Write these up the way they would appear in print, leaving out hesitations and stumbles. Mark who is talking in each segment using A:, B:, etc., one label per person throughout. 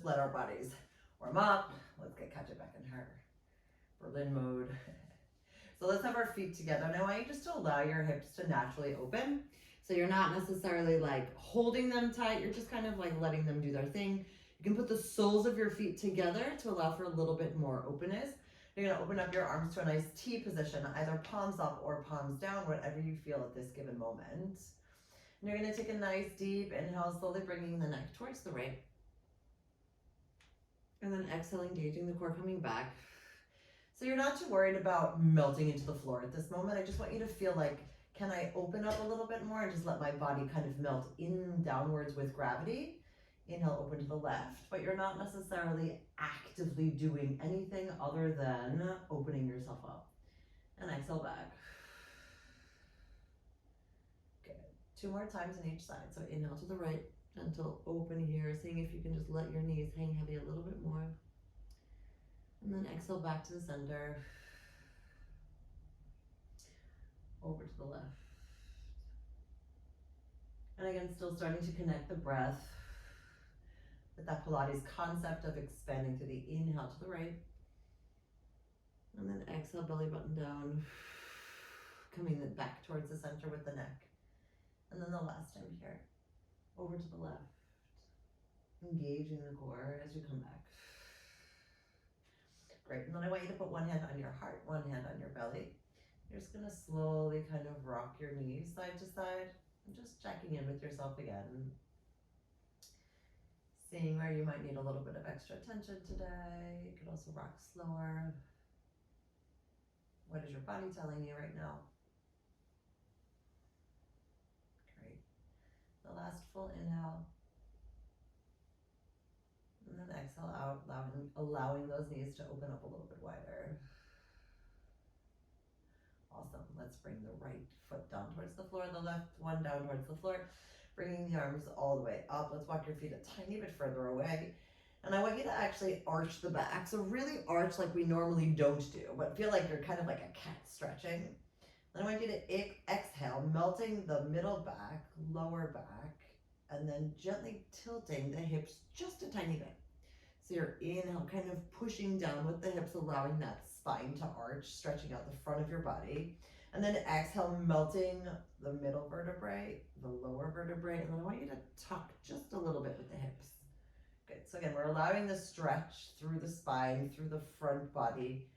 A: Let our bodies warm up. Let's get Katja back in her Berlin mode. So let's have our feet together. And I want you just to allow your hips to naturally open. So you're not necessarily like holding them tight. You're just kind of like letting them do their thing. You can put the soles of your feet together to allow for a little bit more openness. You're gonna open up your arms to a nice T position, either palms up or palms down, whatever you feel at this given moment. And you're gonna take a nice deep inhale, slowly bringing the neck towards the right. And then exhale, engaging the core, coming back. So you're not too worried about melting into the floor at this moment. I just want you to feel like, can I open up a little bit more and just let my body kind of melt in downwards with gravity? Inhale, open to the left, but you're not necessarily actively doing anything other than opening yourself up. And exhale back. Good. 2 more times on each side. So inhale to the right, gentle open here, seeing if you can just let your knees hang heavy a little bit more. And then exhale back to the center. Over to the left. And again, still starting to connect the breath with that Pilates concept of expanding through the inhale to the right. And then exhale, belly button down, coming back towards the center with the neck. And then the last time here, over to the left, engaging the core as you come back. Great, and then I want you to put one hand on your heart, one hand on your belly. You're just gonna slowly kind of rock your knees side to side, and just checking in with yourself again. Seeing where you might need a little bit of extra attention today. You could also rock slower. What is your body telling you right now? Great. The last full inhale. And then exhale out, allowing those knees to open up a little bit wider. Awesome. Let's bring the right foot down towards the floor, the left one down towards the floor. Bringing the arms all the way up. Let's walk your feet a tiny bit further away. And I want you to actually arch the back. So really arch like we normally don't do, but feel like you're kind of like a cat stretching. Then I want you to exhale, melting the middle back, lower back, and then gently tilting the hips just a tiny bit. So your inhale, kind of pushing down with the hips, allowing that spine to arch, stretching out the front of your body. And then exhale, melting the middle vertebrae, the lower vertebrae, and then I want you to tuck just a little bit with the hips. Good, so again, we're allowing the stretch through the spine, through the front body.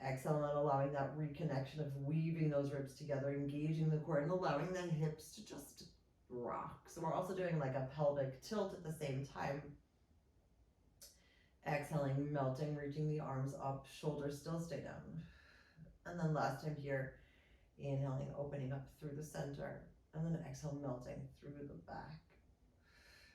A: Exhale and allowing that reconnection of weaving those ribs together, engaging the core and allowing the hips to just rock. So we're also doing like a pelvic tilt at the same time. Exhaling, melting, reaching the arms up, shoulders still stay down. And then last time here, inhaling, opening up through the center, and then exhale, melting through the back.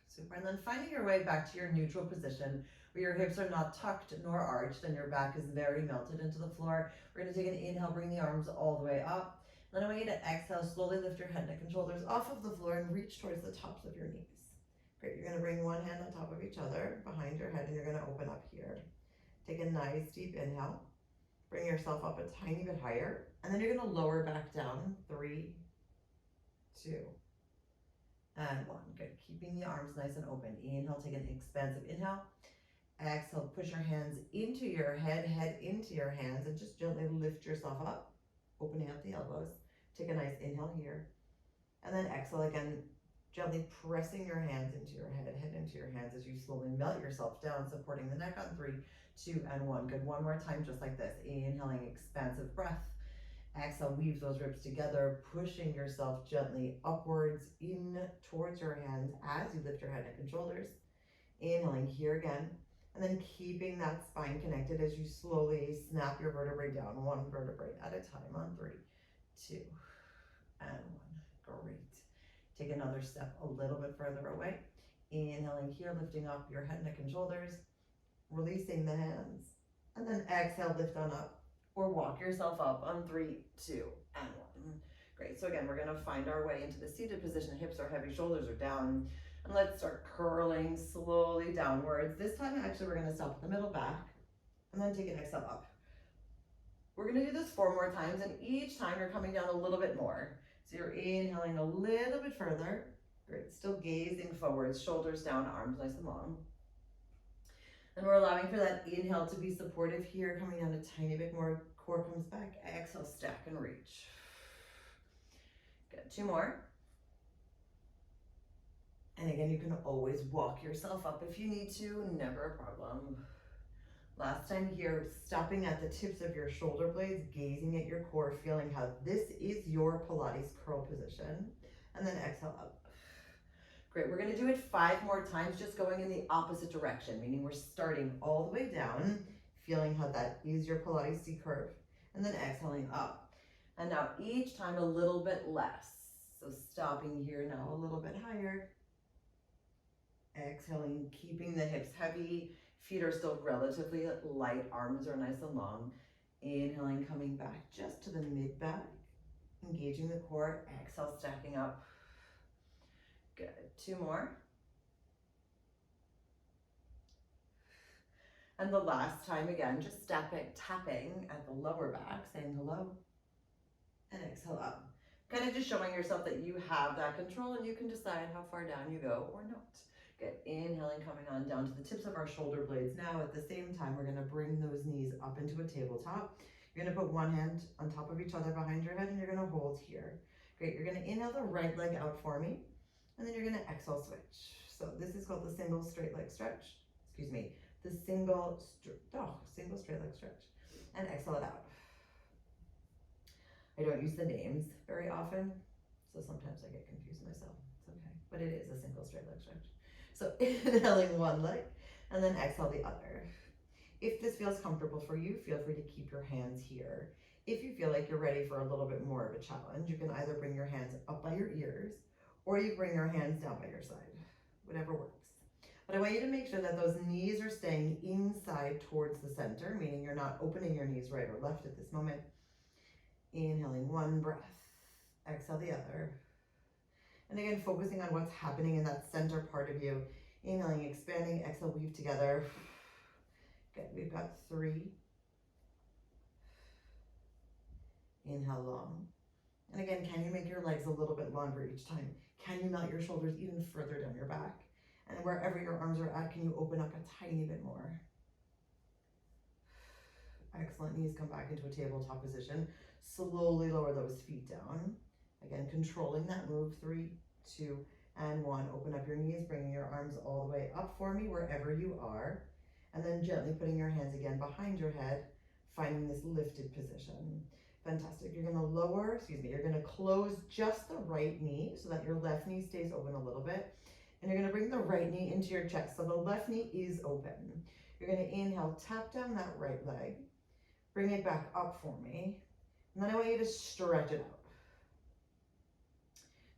A: Super. And then finding your way back to your neutral position where your hips are not tucked nor arched and your back is very melted into the floor. We're going to take an inhale, bring the arms all the way up. Then I want you to exhale, slowly lift your head, neck, and shoulders off of the floor and reach towards the tops of your knees. Great, you're gonna bring one hand on top of each other behind your head and you're gonna open up here. Take a nice deep inhale. Bring yourself up a tiny bit higher. And then you're gonna lower back down. 3, 2, and 1. Good, keeping the arms nice and open. Inhale, take an expansive inhale. Exhale, push your hands into your head into your hands, and just gently lift yourself up, opening up the elbows. Take a nice inhale here. And then exhale again, gently pressing your hands into your head into your hands as you slowly melt yourself down, supporting the neck on 3, 2, and 1. Good, one more time just like this. Inhaling, expansive breath. Exhale, weave those ribs together, pushing yourself gently upwards in towards your hands as you lift your head, neck, and shoulders. Inhaling here again, and then keeping that spine connected as you slowly snap your vertebrae down, one vertebrae at a time on 3, 2, and 1. Great. Take another step a little bit further away. Inhaling here, lifting up your head, neck, and shoulders, releasing the hands, and then exhale, lift on up, or walk yourself up on 3, 2, and 1. Great, so again, we're gonna find our way into the seated position. Hips are heavy, shoulders are down, and let's start curling slowly downwards. This time, actually, we're gonna stop at the middle back, and then take an exhale up. We're gonna do this 4 more times, and each time you're coming down a little bit more. So you're inhaling a little bit further. Great, still gazing forwards, shoulders down, arms nice and long. And we're allowing for that inhale to be supportive here, coming down a tiny bit more, core comes back, exhale, stack and reach. Good, 2 more. And again, you can always walk yourself up if you need to, never a problem. Last time here, stopping at the tips of your shoulder blades, gazing at your core, feeling how this is your Pilates curl position. And then exhale up. Great, we're gonna do it 5 more times, just going in the opposite direction, meaning we're starting all the way down, feeling how that is your Pilates C curve, and then exhaling up. And now each time a little bit less. So stopping here now a little bit higher. Exhaling, keeping the hips heavy, feet are still relatively light, arms are nice and long. Inhaling, coming back just to the mid back, engaging the core, exhale, stacking up. Good, 2 more. And the last time again, just tapping at the lower back, saying hello, and exhale up. Kind of just showing yourself that you have that control and you can decide how far down you go or not. Good, inhaling, coming on down to the tips of our shoulder blades. Now at the same time, we're gonna bring those knees up into a tabletop. You're gonna put one hand on top of each other behind your head and you're gonna hold here. Great, you're gonna inhale the right leg out for me, and then you're gonna exhale, switch. So this is called the single straight leg stretch. Excuse me, the single straight leg stretch. And exhale it out. I don't use the names very often, so sometimes I get confused myself. It's okay, but it is a single straight leg stretch. So inhaling one leg and then exhale the other. If this feels comfortable for you, feel free to keep your hands here. If you feel like you're ready for a little bit more of a challenge, you can either bring your hands up by your ears or you bring your hands down by your side, whatever works. But I want you to make sure that those knees are staying inside towards the center, meaning you're not opening your knees right or left at this moment. Inhaling one breath, exhale the other. And again, focusing on what's happening in that center part of you. Inhaling, expanding, exhale, weave together. Good, we've got 3. Inhale long. And again, can you make your legs a little bit longer each time? Can you melt your shoulders even further down your back? And wherever your arms are at, can you open up a tiny bit more? Excellent, knees come back into a tabletop position. Slowly lower those feet down. Again, controlling that move, 3, 2, and 1. Open up your knees, bringing your arms all the way up for me, wherever you are. And then gently putting your hands again behind your head, finding this lifted position. Fantastic. You're gonna close just the right knee so that your left knee stays open a little bit. And you're gonna bring the right knee into your chest. So the left knee is open. You're gonna inhale, tap down that right leg, bring it back up for me. And then I want you to stretch it out.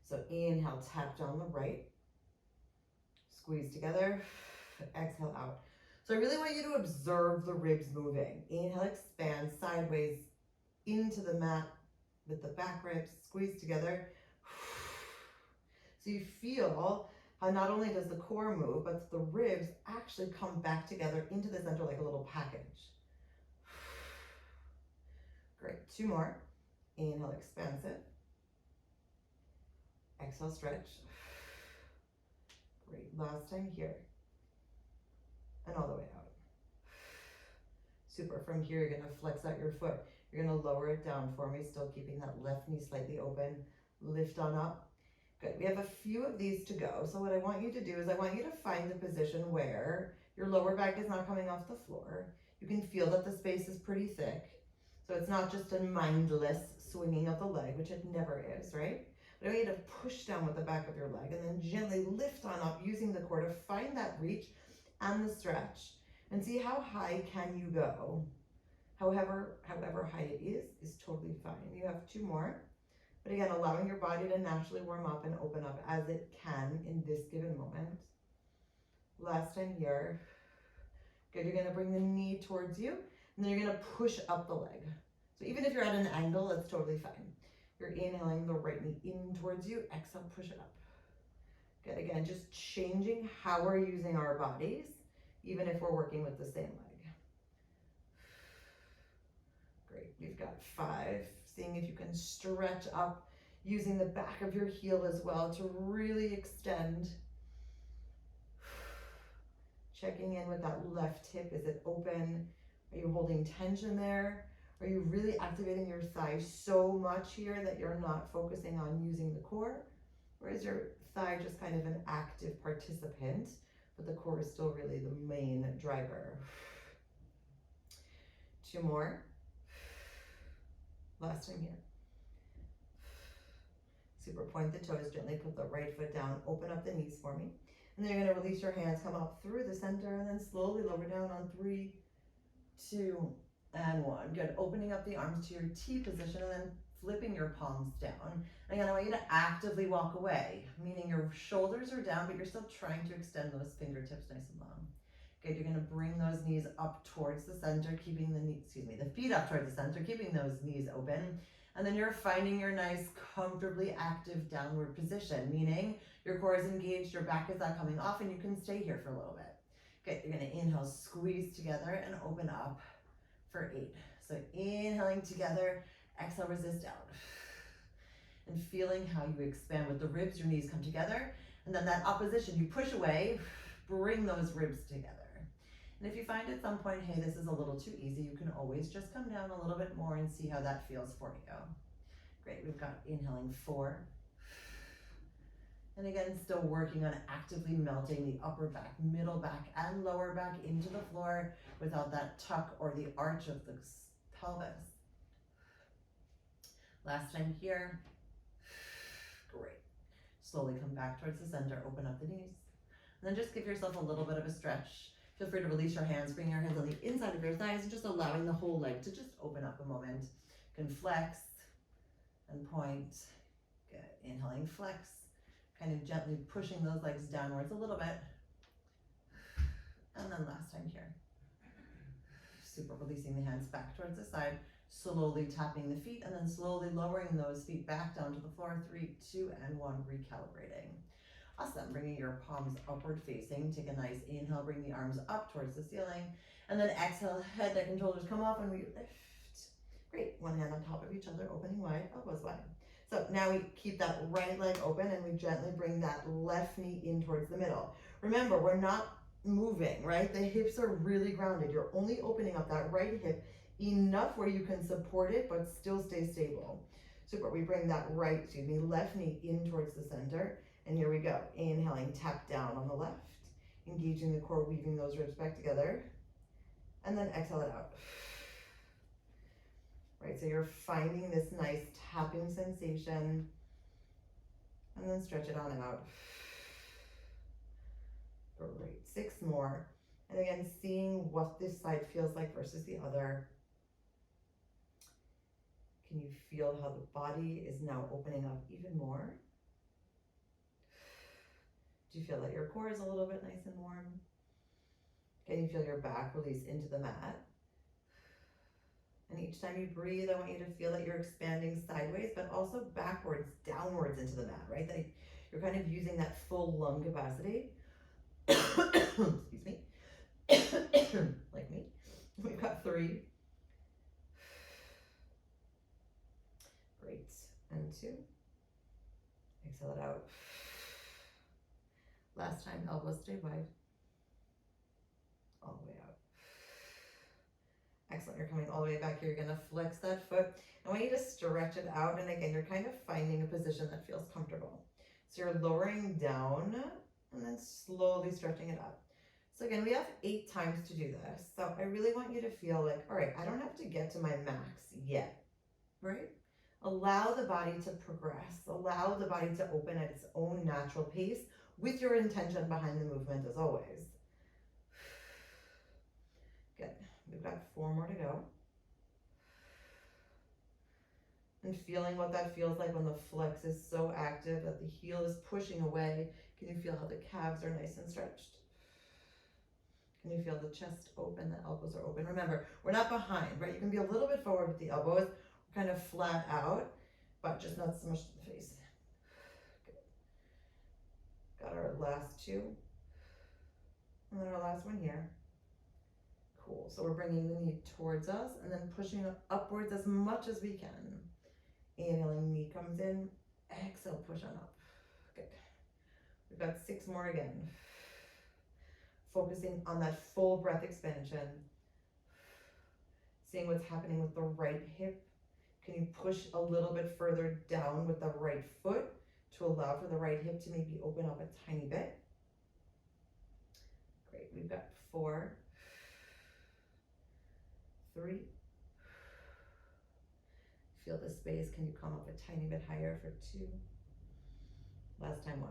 A: So inhale, tap down the right, squeeze together, exhale out. So I really want you to observe the ribs moving. Inhale, expand sideways into the mat with the back ribs, squeeze together. So you feel how not only does the core move, but the ribs actually come back together into the center like a little package. Great, 2 more. Inhale, expansive. Exhale, stretch. Great, last time here. And all the way out. Super, from here you're gonna flex out your foot. You're gonna lower it down for me, still keeping that left knee slightly open. Lift on up. Good, we have a few of these to go. So what I want you to do is I want you to find the position where your lower back is not coming off the floor. You can feel that the space is pretty thick. So it's not just a mindless swinging of the leg, which it never is, right? But I want you to push down with the back of your leg and then gently lift on up using the core to find that reach and the stretch. And see how high can you go. However high it is totally fine. You have 2 more. But again, allowing your body to naturally warm up and open up as it can in this given moment. Last time here. Good, you're gonna bring the knee towards you, and then you're gonna push up the leg. So even if you're at an angle, that's totally fine. You're inhaling the right knee in towards you, exhale, push it up. Good, again, just changing how we're using our bodies, even if we're working with the same leg. Great, we've got 5. Seeing if you can stretch up using the back of your heel as well to really extend. Checking in with that left hip. Is it open? Are you holding tension there? Are you really activating your thigh so much here that you're not focusing on using the core? Or is your thigh just kind of an active participant, but the core is still really the main driver? 2 more. Last time here. Super, point the toes, gently put the right foot down, open up the knees for me. And then you're gonna release your hands, come up through the center, and then slowly lower down on 3, 2, and 1. Good, opening up the arms to your T position and then flipping your palms down. And again, I want you to actively walk away, meaning your shoulders are down, but you're still trying to extend those fingertips nice and long. Good, you're gonna bring those knees up towards the center, keeping the feet up towards the center, keeping those knees open. And then you're finding your nice, comfortably active downward position, meaning your core is engaged, your back is not coming off, and you can stay here for a little bit. Good, you're gonna inhale, squeeze together, and open up for 8. So inhaling together, exhale, resist out. And feeling how you expand with the ribs, your knees come together, and then that opposition, you push away, bring those ribs together. And if you find at some point, hey, this is a little too easy, you can always just come down a little bit more and see how that feels for you. Great, we've got inhaling 4. And again, still working on actively melting the upper back, middle back, and lower back into the floor without that tuck or the arch of the pelvis. Last time here. Great. Slowly come back towards the center, open up the knees. And then just give yourself a little bit of a stretch. Feel free to release your hands, bring your hands on the inside of your thighs, and just allowing the whole leg to just open up a moment. You can flex and point. Good. Inhaling, flex. Kind of gently pushing those legs downwards a little bit. And then last time here. Super, releasing the hands back towards the side, slowly tapping the feet, and then slowly lowering those feet back down to the floor. 3, 2, and 1, recalibrating. Awesome, bringing your palms upward facing. Take a nice inhale, bring the arms up towards the ceiling. And then exhale, head, neck, and shoulders come off, and we lift. Great, one hand on top of each other, opening wide, elbows wide. So now we keep that right leg open, and we gently bring that left knee in towards the middle. Remember, we're not moving, right? The hips are really grounded. You're only opening up that right hip enough where you can support it, but still stay stable. Super, we bring that left knee in towards the center. And here we go, inhaling, tap down on the left, engaging the core, weaving those ribs back together, and then exhale it out. Right, so you're finding this nice tapping sensation, and then stretch it on out. Great, 6 more. And again, seeing what this side feels like versus the other. Can you feel how the body is now opening up even more? Do you feel that your core is a little bit nice and warm? Can you feel your back release into the mat? And each time you breathe, I want you to feel that you're expanding sideways, but also backwards, downwards into the mat, right? That you're kind of using that full lung capacity. Excuse me. Like me. We've got 3. Great. And 2. Exhale it out. Last time, elbows stay wide. All the way out. Excellent, you're coming all the way back here. You're gonna flex that foot. I want you to stretch it out, and again, you're kind of finding a position that feels comfortable. So you're lowering down, and then slowly stretching it up. So again, we have 8 times to do this. So I really want you to feel like, all right, I don't have to get to my max yet, right? Allow the body to progress. Allow the body to open at its own natural pace, with your intention behind the movement as always. Good. We've got 4 more to go. And feeling what that feels like when the flex is so active that the heel is pushing away. Can you feel how the calves are nice and stretched? Can you feel the chest open, the elbows are open? Remember, we're not behind, right? You can be a little bit forward with the elbows. We're kind of flat out, but just not so much to the face. Got our last 2. And then our last one here. Cool. So we're bringing the knee towards us and then pushing it upwards as much as we can. Inhaling, knee comes in. Exhale, push on up. Good. We've got 6 more again. Focusing on that full breath expansion. Seeing what's happening with the right hip. Can you push a little bit further down with the right foot to allow for the right hip to maybe open up a tiny bit? Great, we've got 4, 3. Feel the space. Can you come up a tiny bit higher for 2? Last time, 1.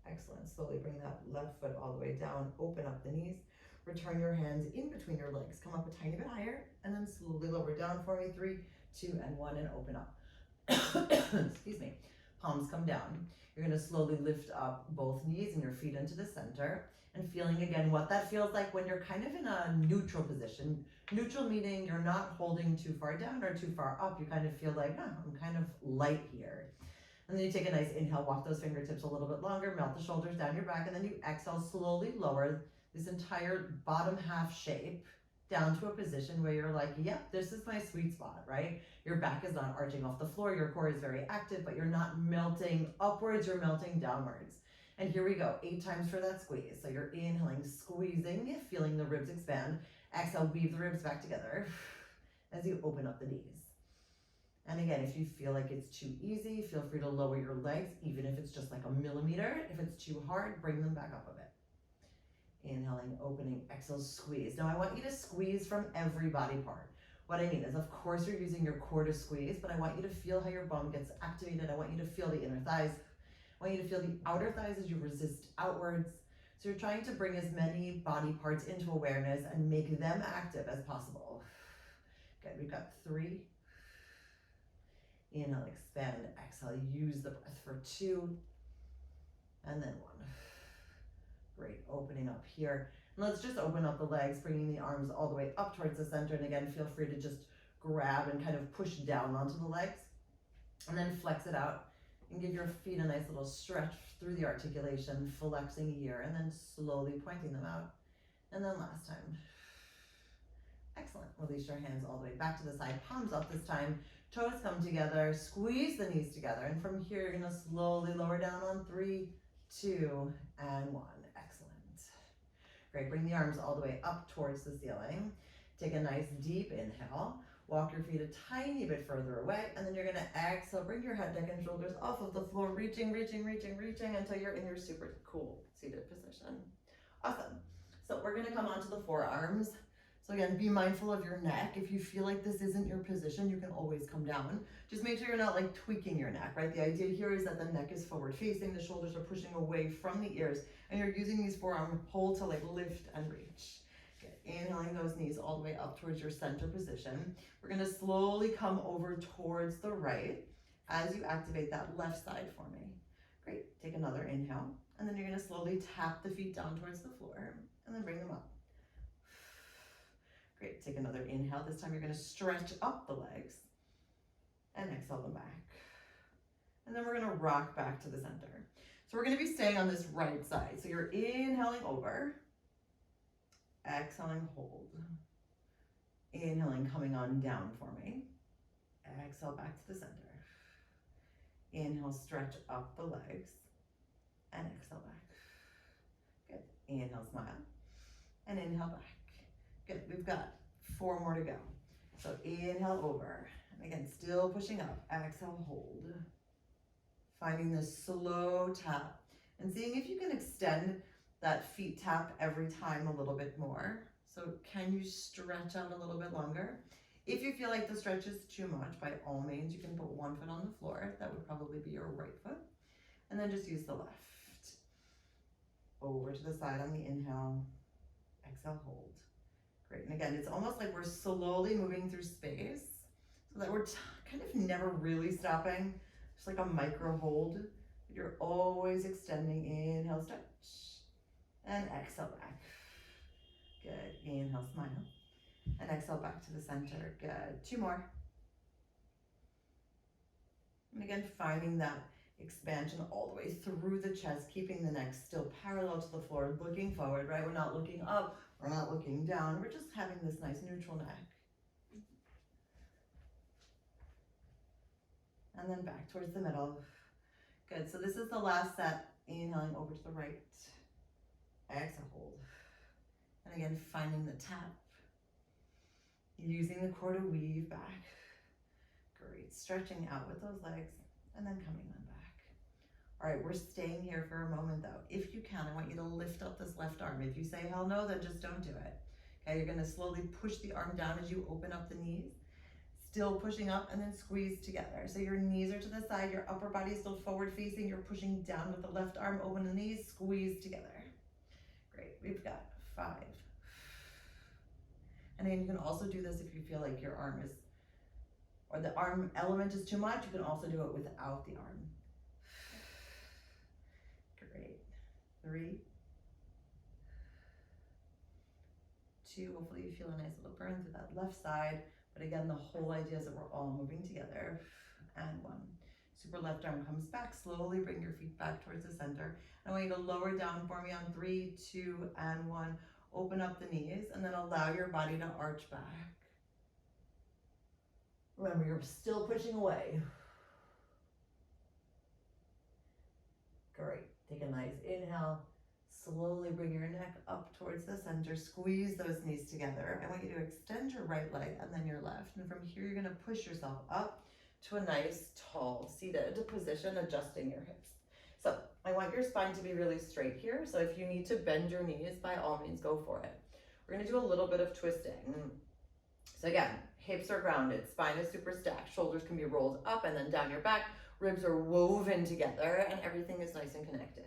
A: Excellent. Slowly bring that left foot all the way down. Open up the knees. Return your hands in between your legs. Come up a tiny bit higher and then slowly lower down for me. 3, 2, and 1, and open up. Excuse me. Palms come down. You're going to slowly lift up both knees and your feet into the center, and feeling again what that feels like when you're kind of in a neutral position. Neutral meaning you're not holding too far down or too far up. You kind of feel like, I'm kind of light here. And then you take a nice inhale, walk those fingertips a little bit longer, melt the shoulders down your back, and then you exhale, slowly lower this entire bottom half shape down to a position where you're like, yep, this is my sweet spot, right? Your back is not arching off the floor, your core is very active, but you're not melting upwards, you're melting downwards. And here we go, 8 times for that squeeze. So you're inhaling, squeezing, feeling the ribs expand. Exhale, weave the ribs back together as you open up the knees. And again, if you feel like it's too easy, feel free to lower your legs, even if it's just like a millimeter. If it's too hard, bring them back up a bit. Inhaling, opening, exhale, squeeze. Now I want you to squeeze from every body part. What I mean is, of course, you're using your core to squeeze, but I want you to feel how your bum gets activated. I want you to feel the inner thighs. I want you to feel the outer thighs as you resist outwards. So you're trying to bring as many body parts into awareness and make them active as possible. Good, we've got 3. Inhale, expand, exhale, use the breath for 2, and then 1. Great, opening up here. And let's just open up the legs, bringing the arms all the way up towards the center. And again, feel free to just grab and kind of push down onto the legs. And then flex it out and give your feet a nice little stretch through the articulation, flexing here, and then slowly pointing them out. And then last time. Excellent. Release your hands all the way back to the side, palms up this time. Toes come together, squeeze the knees together, and from here you're going to slowly lower down on 3, 2, and 1. Excellent. Great, bring the arms all the way up towards the ceiling. Take a nice deep inhale. Walk your feet a tiny bit further away, and then you're going to exhale. Bring your head, neck, and shoulders off of the floor, reaching until you're in your super cool seated position. Awesome. So we're going to come onto the forearms. So again, be mindful of your neck. If you feel like this isn't your position, you can always come down. Just make sure you're not like tweaking your neck, right? The idea here is that the neck is forward facing, the shoulders are pushing away from the ears, and you're using these forearm hold to like lift and reach. Good. Inhaling those knees all the way up towards your center position. We're gonna slowly come over towards the right as you activate that left side for me. Great, take another inhale, and then you're gonna slowly tap the feet down towards the floor, and then bring them up. Great, take another inhale. This time you're going to stretch up the legs and exhale them back. And then we're going to rock back to the center. So we're going to be staying on this right side. So you're inhaling over, exhaling, hold. Inhaling, coming on down for me. Exhale back to the center. Inhale, stretch up the legs and exhale back. Good. Inhale, smile, and inhale back. Good, we've got 4 more to go. So inhale over, and again, still pushing up, exhale, hold. Finding this slow tap, and seeing if you can extend that feet tap every time a little bit more. So can you stretch out a little bit longer? If you feel like the stretch is too much, by all means, you can put 1 foot on the floor. That would probably be your right foot. And then just use the left. Over to the side on the inhale, exhale, hold. Great, and again, it's almost like we're slowly moving through space so that we're kind of never really stopping, just like a micro hold. You're always extending. Inhale, stretch, and exhale back. Good, inhale, smile, and exhale back to the center. Good, 2 more. And again, finding that expansion all the way through the chest, keeping the neck still parallel to the floor, looking forward, right? We're not looking up. We're not looking down, we're just having this nice neutral neck. And then back towards the middle. Good, so this is the last set. Inhaling over to the right. Exhale, hold. And again, finding the tap. Using the core to weave back. Great. Stretching out with those legs and then coming on back. All right, we're staying here for a moment though. If you can, I want you to lift up this left arm. If you say hell no, then just don't do it. Okay, you're gonna slowly push the arm down as you open up the knees. Still pushing up and then squeeze together. So your knees are to the side, your upper body is still forward facing. You're pushing down with the left arm, open the knees, squeeze together. Great, we've got 5. And then you can also do this if you feel like your arm is, or the arm element is too much, you can also do it without the arm. Great. 3, 2, hopefully you feel a nice little burn through that left side. But again, the whole idea is that we're all moving together. And 1. Super left arm comes back. Slowly bring your feet back towards the center. I want you to lower down for me on 3, 2, and 1. Open up the knees and then allow your body to arch back. Remember, you're still pushing away. Great. Take a nice inhale. Slowly bring your neck up towards the center. Squeeze those knees together. I want you to extend your right leg and then your left. And from here, you're going to push yourself up to a nice, tall, seated position, adjusting your hips. So I want your spine to be really straight here. So if you need to bend your knees, by all means, go for it. We're going to do a little bit of twisting. So again, hips are grounded, spine is super stacked, shoulders can be rolled up and then down your back, ribs are woven together, and everything is nice and connected.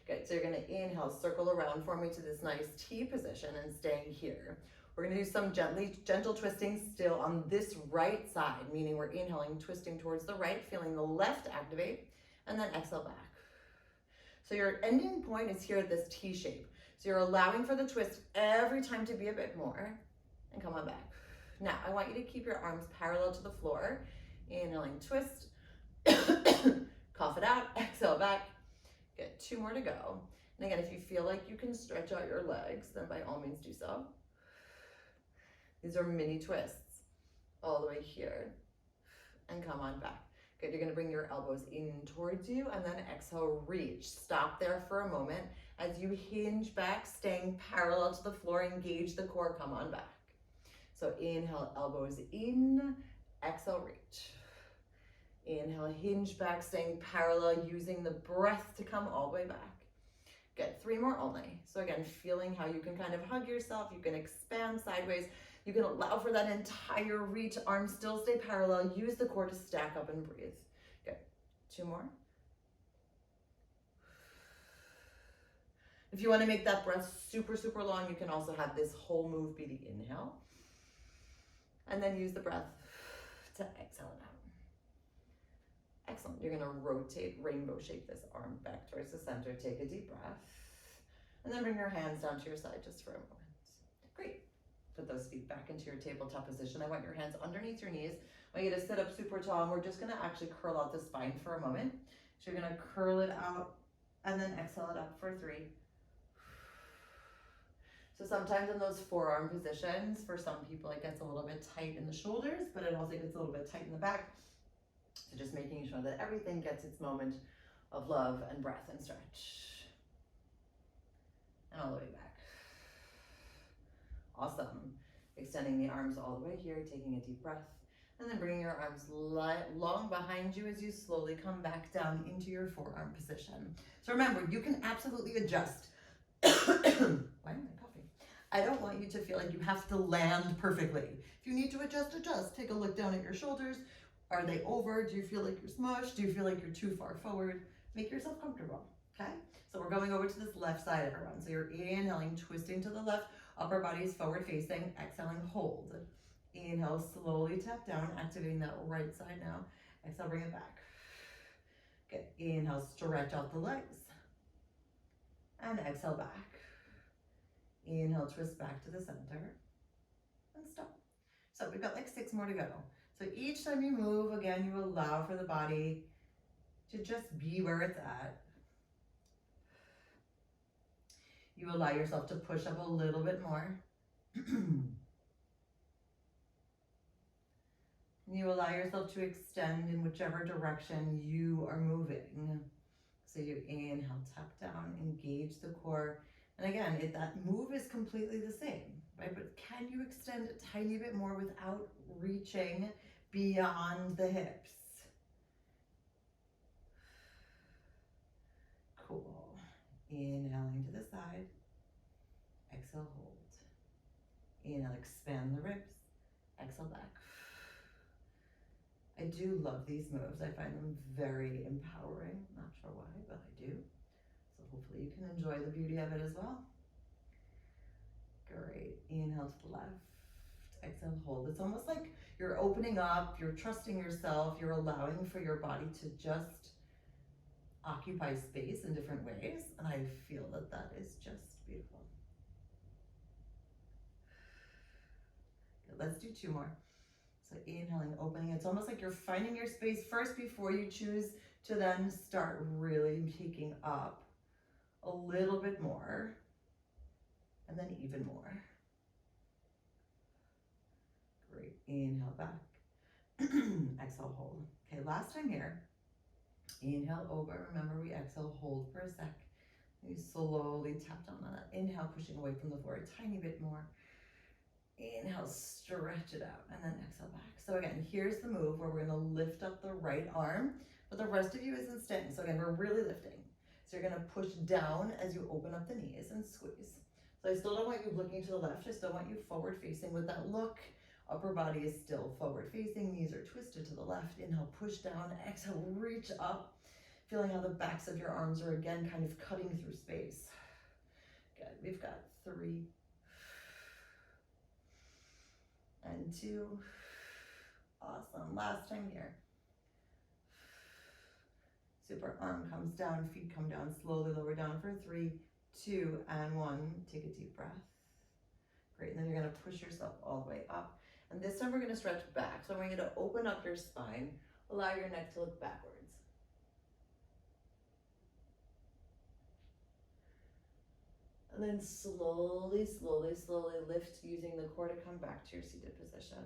A: Good, so you're gonna inhale, circle around for me to this nice T position and staying here. We're gonna do some gentle twisting still on this right side, meaning we're inhaling, twisting towards the right, feeling the left activate, and then exhale back. So your ending point is here at this T shape. So you're allowing for the twist every time to be a bit more, and come on back. Now, I want you to keep your arms parallel to the floor. Inhaling, twist. Cough it out, exhale back. Good, 2 more to go. And again, if you feel like you can stretch out your legs, then by all means do so. These are mini twists all the way here. And come on back. Good, you're gonna bring your elbows in towards you and then exhale, reach. Stop there for a moment. As you hinge back, staying parallel to the floor, engage the core, come on back. So inhale, elbows in, exhale, reach. Inhale, hinge back, staying parallel, using the breath to come all the way back. Good, 3 more only. So again, feeling how you can kind of hug yourself, you can expand sideways, you can allow for that entire reach, arms still stay parallel, use the core to stack up and breathe. Good, 2 more. If you want to make that breath super, super long, you can also have this whole move be the inhale. And then use the breath to exhale it out. Excellent. You're going to rotate, rainbow shape this arm back towards the center. Take a deep breath. And then bring your hands down to your side just for a moment. Great. Put those feet back into your tabletop position. I want your hands underneath your knees. I want you to sit up super tall, and we're just going to actually curl out the spine for a moment. So you're going to curl it out and then exhale it up for 3. So sometimes in those forearm positions, for some people it gets a little bit tight in the shoulders, but it also gets a little bit tight in the back. So just making sure that everything gets its moment of love and breath and stretch. And all the way back. Awesome. Extending the arms all the way here, taking a deep breath, and then bringing your arms long behind you as you slowly come back down into your forearm position. So remember, you can absolutely adjust. Why am I coughing? I don't want you to feel like you have to land perfectly. If you need to adjust, adjust. Take a look down at your shoulders. Are they over? Do you feel like you're smushed? Do you feel like you're too far forward? Make yourself comfortable, okay? So we're going over to this left side, everyone. So you're inhaling, twisting to the left, upper body is forward facing, exhaling, hold. Inhale, slowly tap down, activating that right side now. Exhale, bring it back. Good, inhale, stretch out the legs. And exhale back. Inhale, twist back to the center. And stop. So we've got like 6 more to go. So each time you move, again, you allow for the body to just be where it's at. You allow yourself to push up a little bit more. You allow yourself to extend in whichever direction you are moving. So you inhale, tap down, engage the core, And again, that move is completely the same, right? But can you extend a tiny bit more without reaching beyond the hips? Cool. Inhaling to the side. Exhale, hold. Inhale, expand the ribs. Exhale, back. I do love these moves. I find them very empowering. Not sure why, but I do. So hopefully you can enjoy the beauty of it as well. Great. Inhale to the left. Exhale, hold. It's almost like you're opening up, you're trusting yourself, you're allowing for your body to just occupy space in different ways. And I feel that that is just beautiful. Good. Let's do 2 more. So inhaling, opening. It's almost like you're finding your space first before you choose to then start really taking up a little bit more, and then even more. Great. Inhale back. Exhale, hold. Okay, last time here. Inhale over. Remember, we exhale, hold for a sec. You slowly tap down on that. Inhale, pushing away from the floor a tiny bit more. Inhale, stretch it out, and then exhale back. So again, here's the move where we're gonna lift up the right arm, but the rest of you isn't staying. So again, we're really lifting. So you're gonna push down as you open up the knees and squeeze. So I still don't want you looking to the left, I still want you forward facing with that look. Upper body is still forward facing, knees are twisted to the left. Inhale, push down, exhale, reach up. Feeling how the backs of your arms are again kind of cutting through space. Good, we've got 3, and 2. Awesome. Last time here. Super. Arm comes down, feet come down, slowly lower down for 3, 2, and 1. Take a deep breath. Great. And then you're going to push yourself all the way up. And this time we're going to stretch back. So I want you to open up your spine. Allow your neck to look backwards. And then slowly, slowly, slowly lift using the core to come back to your seated position.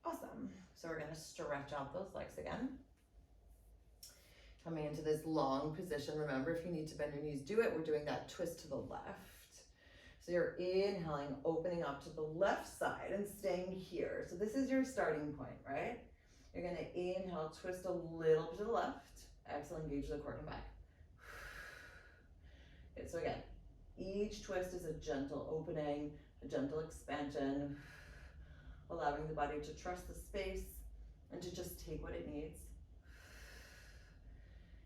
A: Awesome. So we're going to stretch out those legs again. Coming into this long position. Remember, if you need to bend your knees, do it. We're doing that twist to the left. So you're inhaling, opening up to the left side and staying here. So this is your starting point, right? You're going to inhale, twist a little bit to the left. Exhale, engage the core, come back. Good. So again, each twist is a gentle opening, a gentle expansion, allowing the body to trust the space and to just take what it needs.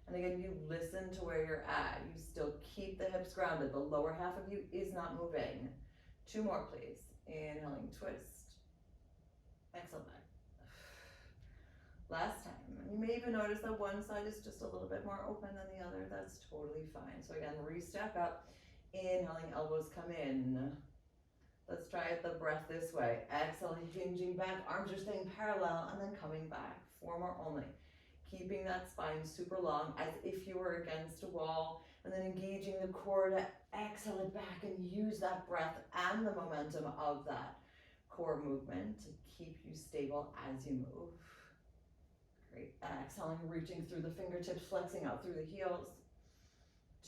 A: And again, you listen to where you're at. You still keep the hips grounded. The lower half of you is not moving. 2 more, please. Inhaling, twist. Exhale back. Last time. You may even notice that one side is just a little bit more open than the other. That's totally fine. So again, re-stack up. Inhaling, elbows come in. Let's try it the breath this way. Exhale, hinging back. Arms are staying parallel and then coming back. 4 more only. Keeping that spine super long as if you were against a wall, and then engaging the core to exhale it back and use that breath and the momentum of that core movement to keep you stable as you move. Great. Exhaling, reaching through the fingertips, flexing out through the heels.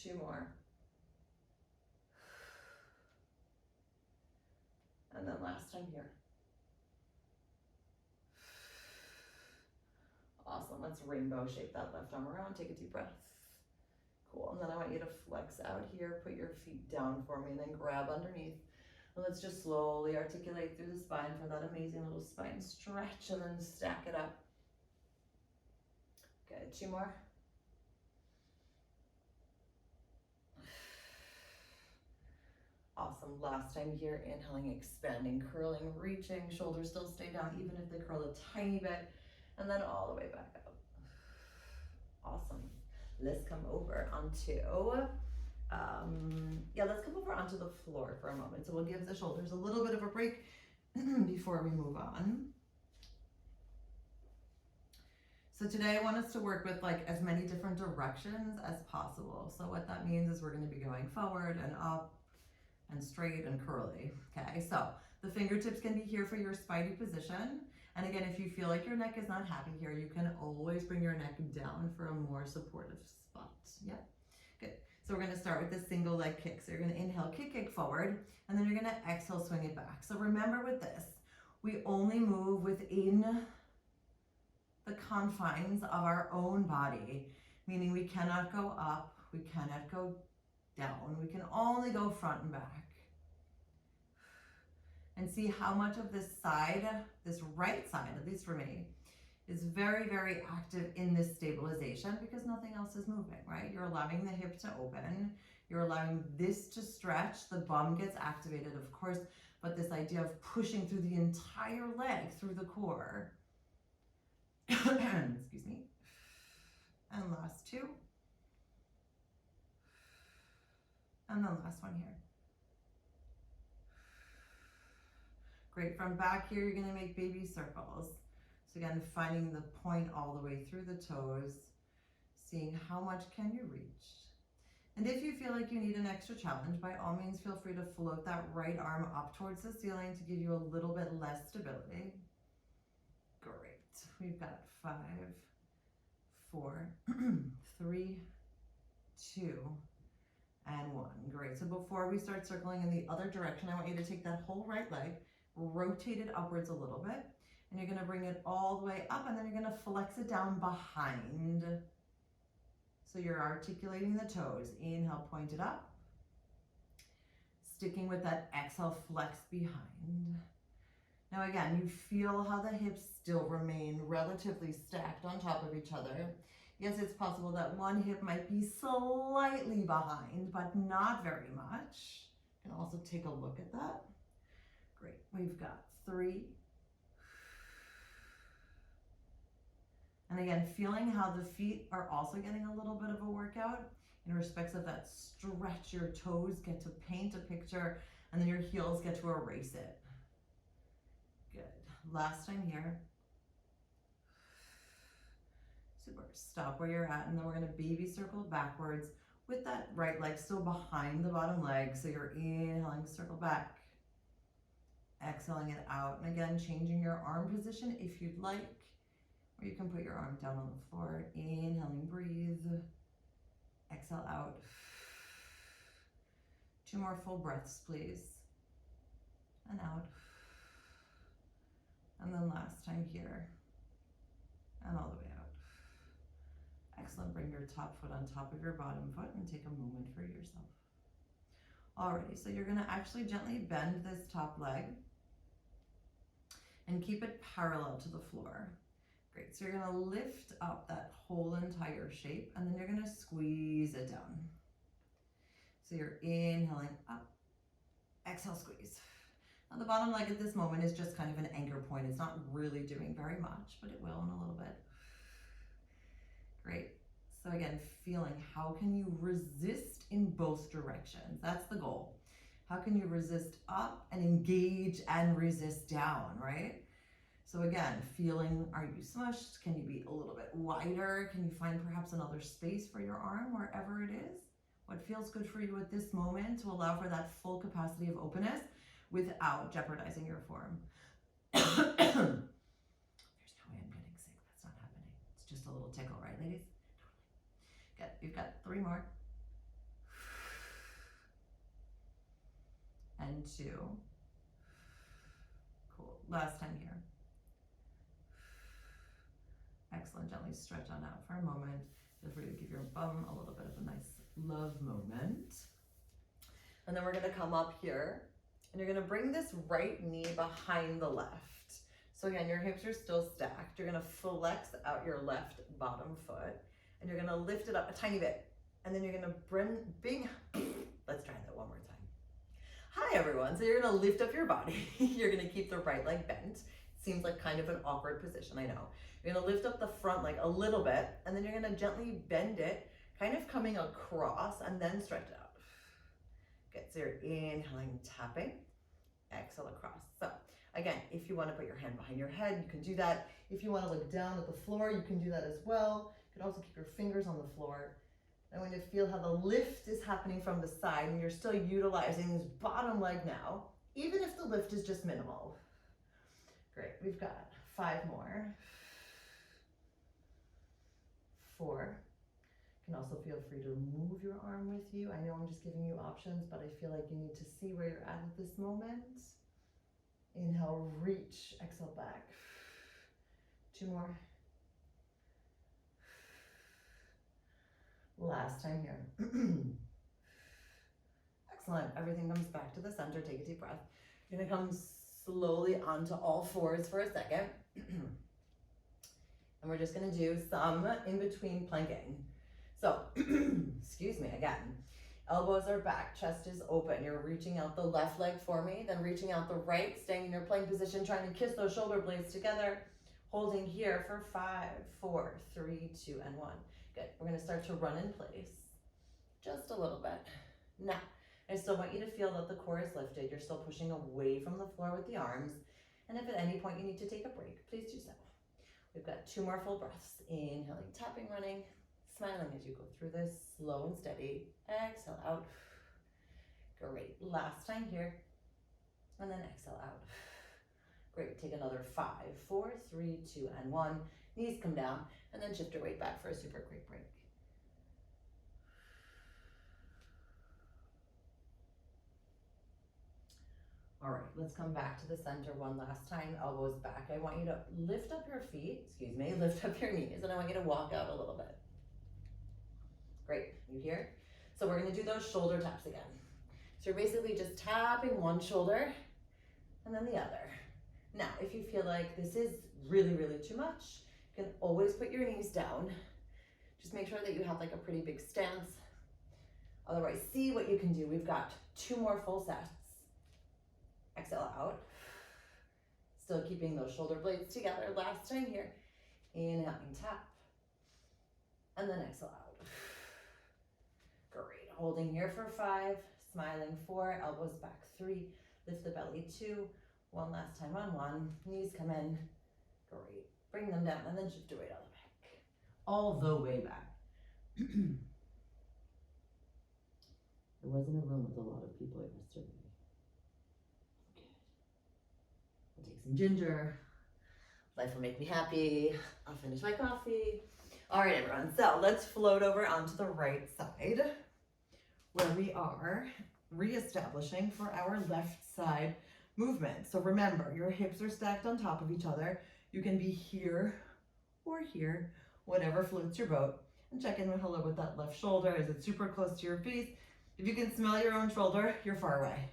A: 2 more. And then last time here. Awesome. Let's rainbow shape that left arm around. Take a deep breath. Cool. And then I want you to flex out here. Put your feet down for me and then grab underneath. And let's just slowly articulate through the spine for that amazing little spine stretch and then stack it up. Good. 2 more. Awesome. Last time here. Inhaling, expanding, curling, reaching. Shoulders still stay down even if they curl a tiny bit. And then all the way back up. Awesome. Let's come over onto, let's come over onto the floor for a moment. So we'll give the shoulders a little bit of a break before we move on. So today I want us to work with like as many different directions as possible. So what that means is we're going to be going forward and up and straight and curly. Okay, so the fingertips can be here for your spidey position. And again, if you feel like your neck is not happy here, you can always bring your neck down for a more supportive spot. Yeah, good. So we're gonna start with the single leg kick. So you're gonna inhale, kick forward, and then you're gonna exhale, swing it back. So remember with this, we only move within the confines of our own body, meaning we cannot go up, we cannot go down, we can only go front and back. And see how much of this side, this right side, at least for me, is very, very active in this stabilization because nothing else is moving, right? You're allowing the hip to open, you're allowing this to stretch, the bum gets activated, of course, but this idea of pushing through the entire leg, through the core. Excuse me. And last two. And then last one here. Great, from back here, you're gonna make baby circles. So again, finding the point all the way through the toes, seeing how much can you reach. And if you feel like you need an extra challenge, by all means, feel free to float that right arm up towards the ceiling to give you a little bit less stability. Great, we've got 5, 4, 3, 2, and 1. Great, so before we start circling in the other direction, I want you to take that whole right leg, rotate it upwards a little bit, and you're gonna bring it all the way up, and then you're gonna flex it down behind. So you're articulating the toes. Inhale, point it up. Sticking with that exhale, flex behind. Now again, you feel how the hips still remain relatively stacked on top of each other. Yes, it's possible that one hip might be slightly behind, but not very much. You can also take a look at that. Great, we've got 3. And again, feeling how the feet are also getting a little bit of a workout in respects of that stretch. Your toes get to paint a picture and then your heels get to erase it. Good. Last time here. Super. Stop where you're at, and then we're gonna baby circle backwards with that right leg still behind the bottom leg. So you're inhaling, circle back. Exhaling it out. And again, changing your arm position if you'd like. Or you can put your arm down on the floor. Inhaling, breathe. Exhale out. 2 more full breaths, please. And out. And then last time here. And all the way out. Excellent. Bring your top foot on top of your bottom foot and take a moment for yourself. Alrighty, so you're gonna actually gently bend this top leg and keep it parallel to the floor. Great, so you're gonna lift up that whole entire shape and then you're gonna squeeze it down. So you're inhaling up, exhale, squeeze. Now the bottom leg at this moment is just kind of an anchor point. It's not really doing very much, but it will in a little bit. Great, so again, feeling how can you resist in both directions? That's the goal. How can you resist up and engage and resist down, right? So again, feeling, are you smushed? Can you be a little bit wider? Can you find perhaps another space for your arm wherever it is? What feels good for you at this moment to allow for that full capacity of openness without jeopardizing your form? There's no way I'm getting sick. That's not happening. It's just a little tickle, right, ladies? Totally. Good. We've got 3 more. And 2. Cool. Last time here. Excellent. Gently stretch on out for a moment. Feel free to give your bum a little bit of a nice love moment. And then we're going to come up here and you're going to bring this right knee behind the left. So again, your hips are still stacked. You're going to flex out your left bottom foot and you're going to lift it up a tiny bit. And then you're going to bring, let's try that one more time. Hi everyone. So you're going to lift up your body. You're going to keep the right leg bent. Seems like kind of an awkward position, I know. You're gonna lift up the front leg a little bit, and then you're gonna gently bend it, kind of coming across, and then stretch it out. Good, so you're inhaling, tapping, exhale across. So again, if you wanna put your hand behind your head, you can do that. If you wanna look down at the floor, you can do that as well. You can also keep your fingers on the floor. I want you to feel how the lift is happening from the side, and you're still utilizing this bottom leg now, even if the lift is just minimal. Great, we've got 5 more. 4. You can also feel free to move your arm with you. I know I'm just giving you options, but I feel like you need to see where you're at this moment. Inhale, reach, exhale back. 2 more. Last time here. Excellent. Everything comes back to the center. Take a deep breath. You're going to come slowly onto all fours for a second. And we're just going to do some in between planking. So, excuse me again. Elbows are back, chest is open. You're reaching out the left leg for me, then reaching out the right, staying in your plank position, trying to kiss those shoulder blades together. Holding here for 5, 4, 3, 2, and 1. Good. We're going to start to run in place. Just a little bit. Now, I still want you to feel that the core is lifted. You're still pushing away from the floor with the arms. And if at any point you need to take a break, please do so. We've got 2 more full breaths. Inhaling, tapping, running, smiling as you go through this, slow and steady. Exhale out. Great. Last time here. And then exhale out. Great. Take another 5, 4, 3, 2, and 1. Knees come down, and then shift your weight back for a super quick break. All right, let's come back to the center one last time. Elbows back. I want you to lift up your feet, lift up your knees, and I want you to walk out a little bit. Great, you here? So we're gonna do those shoulder taps again. So you're basically just tapping one shoulder and then the other. Now, if you feel like this is really, really too much, you can always put your knees down. Just make sure that you have like a pretty big stance. Otherwise, see what you can do. We've got 2 more full sets. Exhale out. Still keeping those shoulder blades together. Last time here. Inhaling, tap. And then exhale out. Great. Holding here for 5. Smiling 4. Elbows back 3. Lift the belly 2. One last time on 1. Knees come in. Great. Bring them down and then shift your weight all the way back. All the way back. I was in a room with a lot of people yesterday. I'll take some ginger. Life will make me happy. I'll finish my coffee. All right, everyone. So let's float over onto the right side where we are reestablishing for our left side movement. So remember, your hips are stacked on top of each other. You can be here or here, whatever floats your boat. And check in with hello with that left shoulder. Is it super close to your face? If you can smell your own shoulder, you're far away.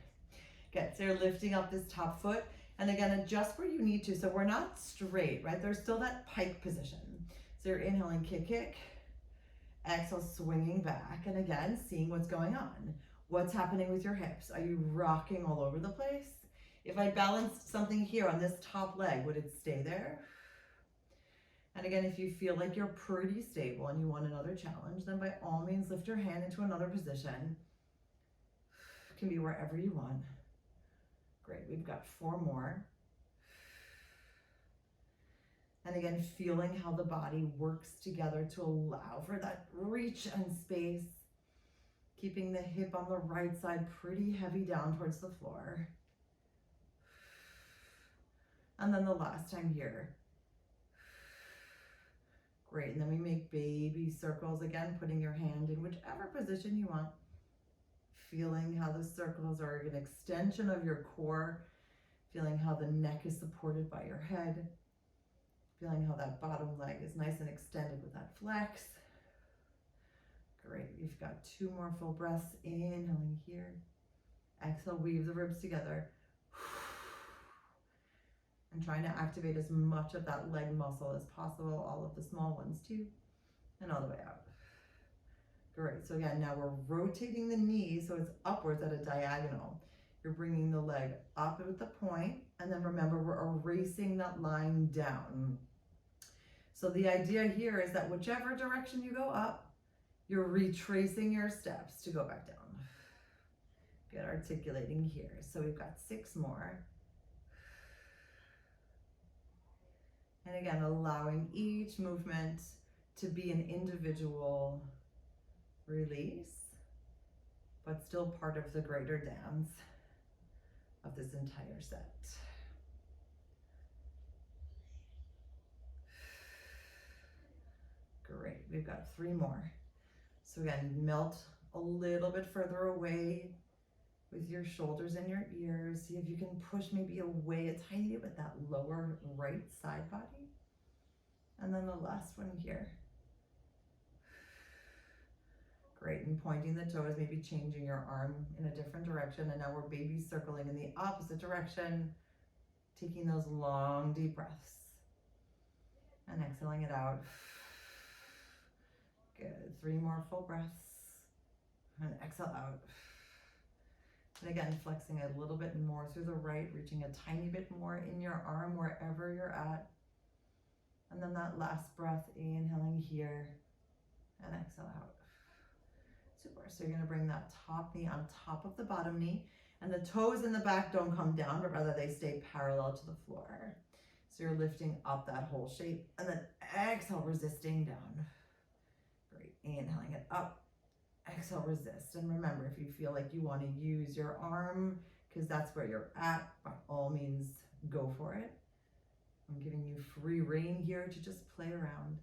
A: Good, so you're lifting up this top foot. And again, adjust where you need to. So we're not straight, right? There's still that pike position. So you're inhaling, kick, kick. Exhale, swinging back. And again, seeing what's going on. What's happening with your hips? Are you rocking all over the place? If I balanced something here on this top leg, would it stay there? And again, if you feel like you're pretty stable and you want another challenge, then by all means, lift your hand into another position. It can be wherever you want. Great, we've got 4 more. And again, feeling how the body works together to allow for that reach and space. Keeping the hip on the right side pretty heavy down towards the floor. And then the last time here. Great, and then we make baby circles again, putting your hand in whichever position you want. Feeling how the circles are an extension of your core. Feeling how the neck is supported by your head. Feeling how that bottom leg is nice and extended with that flex. Great, we've got 2 more full breaths. Inhaling here. Exhale, weave the ribs together. And trying to activate as much of that leg muscle as possible, all of the small ones too, and all the way out. Great, so again, now we're rotating the knee so it's upwards at a diagonal. You're bringing the leg up with the point, and then remember, we're erasing that line down. So the idea here is that whichever direction you go up, you're retracing your steps to go back down. Good, articulating here. So we've got 6 more. And again, allowing each movement to be an individual release, but still part of the greater dance of this entire set. Great, we've got 3 more. So again, melt a little bit further away with your shoulders and your ears. See if you can push maybe away a tiny bit with that lower right side body. And then the last one here. Great, and pointing the toes, maybe changing your arm in a different direction. And now we're baby circling in the opposite direction, taking those long, deep breaths. And exhaling it out. Good, 3 more full breaths. And exhale out. And again, flexing a little bit more through the right, reaching a tiny bit more in your arm wherever you're at. And then that last breath, inhaling here and exhale out. Super. So you're going to bring that top knee on top of the bottom knee, and the toes in the back don't come down, but rather they stay parallel to the floor. So you're lifting up that whole shape, and then exhale, resisting down. Great. Inhaling it up. Exhale, resist. And remember, if you feel like you want to use your arm, because that's where you're at, by all means, go for it. I'm giving you free rein here to just play around.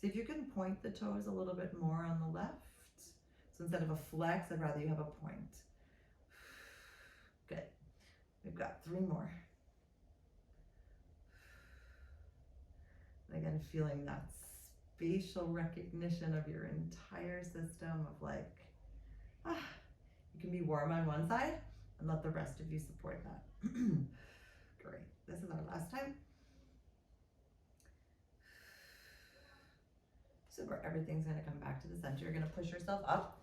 A: See if you can point the toes a little bit more on the left. So instead of a flex, I'd rather you have a point. Good. We've got 3 more. And again, feeling that spatial recognition of your entire system of like, you can be warm on one side and let the rest of you support that. Great. This is our last time. Super. Everything's going to come back to the center. You're going to push yourself up.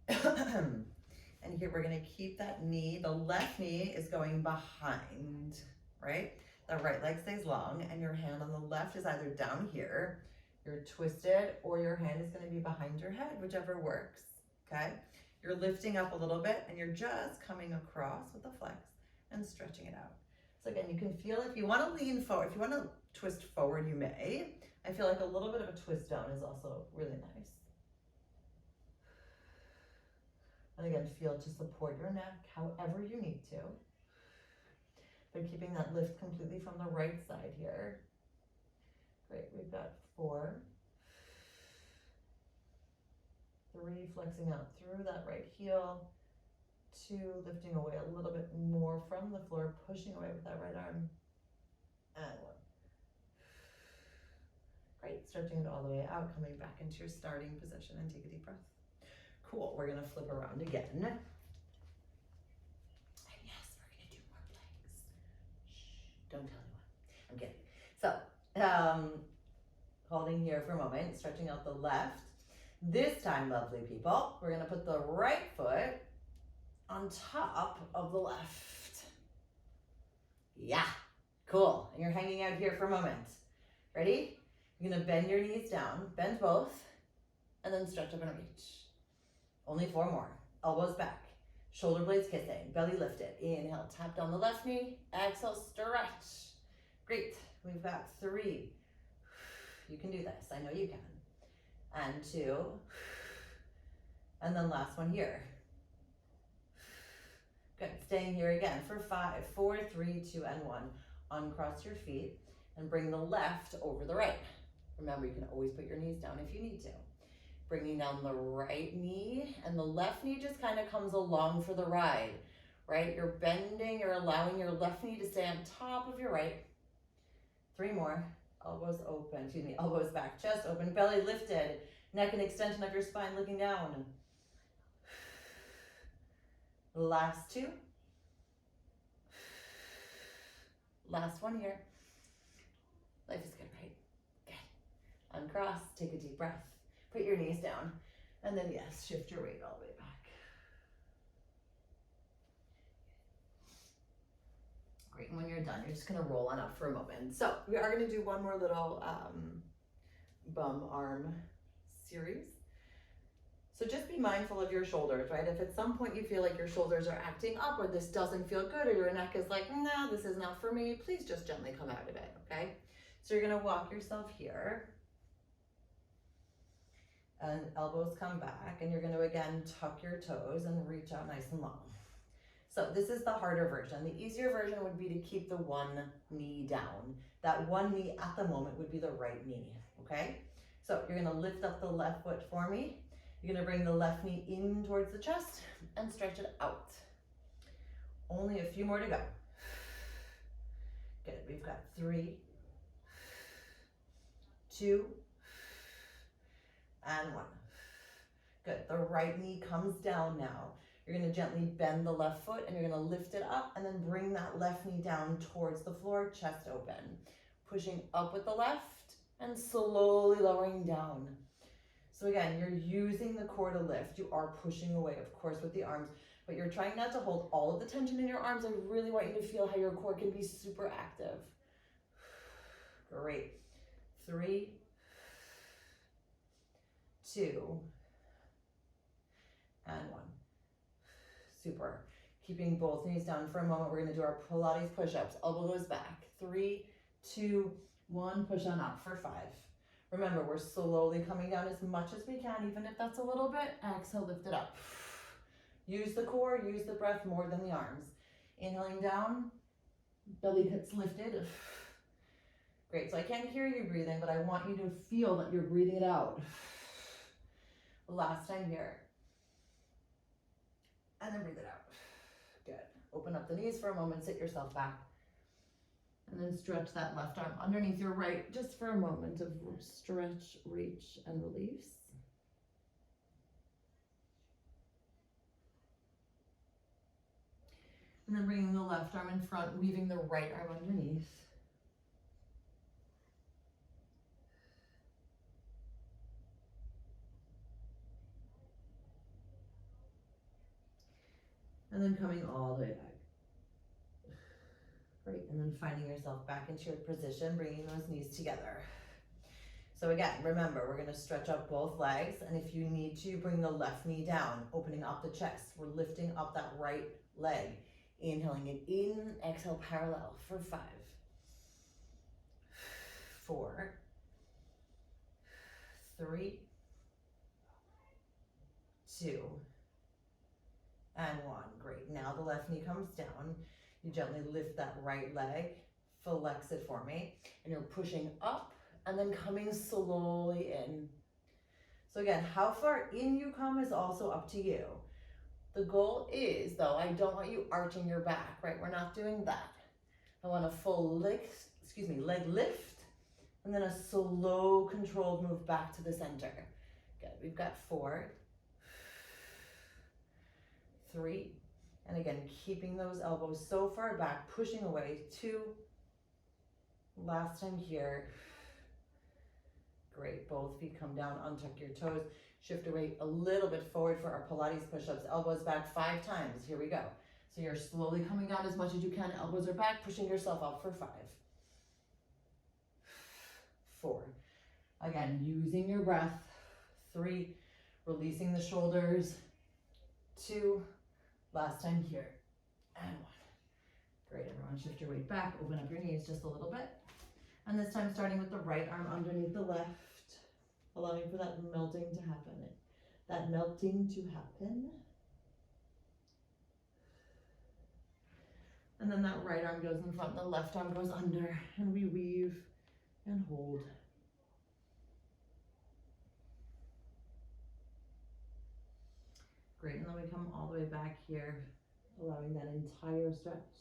A: And here we're going to keep that knee. The left knee is going behind, right? The right leg stays long, and your hand on the left is either down here, you're twisted, or your hand is going to be behind your head, whichever works, okay? You're lifting up a little bit, and you're just coming across with a flex and stretching it out. So again, you can feel if you want to lean forward, if you want to twist forward, you may. I feel like a little bit of a twist down is also really nice. And again, feel to support your neck however you need to. But keeping that lift completely from the right side here. Great, we've got 4. 3, flexing out through that right heel. 2, lifting away a little bit more from the floor, pushing away with that right arm. And 1. Great, stretching it all the way out, coming back into your starting position, and take a deep breath. Cool, we're gonna flip around again. And yes, we're gonna do more planks. Shh, don't tell anyone, I'm kidding. So, holding here for a moment, stretching out the left. This time, lovely people, we're gonna put the right foot on top of the left. Yeah, cool, and you're hanging out here for a moment. Ready? You're gonna bend your knees down, bend both, and then stretch up and reach. Only 4 more. Elbows back, shoulder blades kissing, belly lifted. Inhale, tap down the left knee. Exhale, stretch. Great. We've got 3. You can do this. I know you can. And 2. And then last one here. Good. Staying here again for 5, 4, 3, 2, and 1. Uncross your feet and bring the left over the right. Remember, you can always put your knees down if you need to. Bringing down the right knee, and the left knee just kind of comes along for the ride, right? You're bending, you're allowing your left knee to stay on top of your right. 3 more. Elbows open, elbows back, chest open, belly lifted, neck and extension of your spine looking down. Last 2. Last one here. Life is good, right? Good. Uncross, take a deep breath. Put your knees down, and then yes, shift your weight all the way back. Great, and when you're done, you're just gonna roll on up for a moment. So we are gonna do one more little bum arm series. So just be mindful of your shoulders, right? If at some point you feel like your shoulders are acting up, or this doesn't feel good, or your neck is like, no, this is not for me, please just gently come out of it, okay? So you're gonna walk yourself here, and elbows come back, and you're going to again tuck your toes and reach out nice and long. So this is the harder version. The easier version would be to keep the one knee down. That one knee at the moment would be the right knee, okay? So you're gonna lift up the left foot for me. You're gonna bring the left knee in towards the chest and stretch it out. Only a few more to go. Good, we've got 3, 2, and 1. Good, the right knee comes down now. You're gonna gently bend the left foot and you're gonna lift it up and then bring that left knee down towards the floor, chest open. Pushing up with the left and slowly lowering down. So again, you're using the core to lift. You are pushing away, of course, with the arms, but you're trying not to hold all of the tension in your arms. I really want you to feel how your core can be super active. Great. 3, 2, and 1. Super. Keeping both knees down for a moment. We're going to do our Pilates push-ups. Elbow goes back. 3, 2, 1. Push on up for 5. Remember, we're slowly coming down as much as we can, even if that's a little bit. Exhale, lift it up. Use the core, use the breath more than the arms. Inhaling down, belly gets lifted. Great, so I can't hear you breathing, but I want you to feel that you're breathing it out. Last time here. And then breathe it out. Good. Open up the knees for a moment, sit yourself back. And then stretch that left arm underneath your right, just for a moment of stretch, reach, and release. And then bringing the left arm in front, weaving the right arm underneath. And then coming all the way back. Great, and then finding yourself back into your position, bringing those knees together. So again, remember, we're gonna stretch up both legs, and if you need to, bring the left knee down, opening up the chest. We're lifting up that right leg. Inhaling it in, exhale, parallel for 5, 4, 3, 2, and 1. Great, now the left knee comes down. You gently lift that right leg, flex it for me, and you're pushing up and then coming slowly in. So again, how far in you come is also up to you. The goal is, though, I don't want you arching your back, right? We're not doing that. I want a full leg lift, and then a slow, controlled move back to the center. Good, we've got 4, 3, and again, keeping those elbows so far back, pushing away. 2, last time here. Great, both feet come down, untuck your toes, shift away a little bit forward for our Pilates push-ups. Elbows back 5 times, here we go. So you're slowly coming down as much as you can, elbows are back, pushing yourself up for 5, 4. Again, using your breath. 3, releasing the shoulders. 2, last time here, and 1. Great, everyone, shift your weight back, open up your knees just a little bit. And this time starting with the right arm underneath the left, allowing for that melting to happen. And then that right arm goes in front, the left arm goes under, and we weave and hold. Great, and then we come all the way back here, allowing that entire stretch.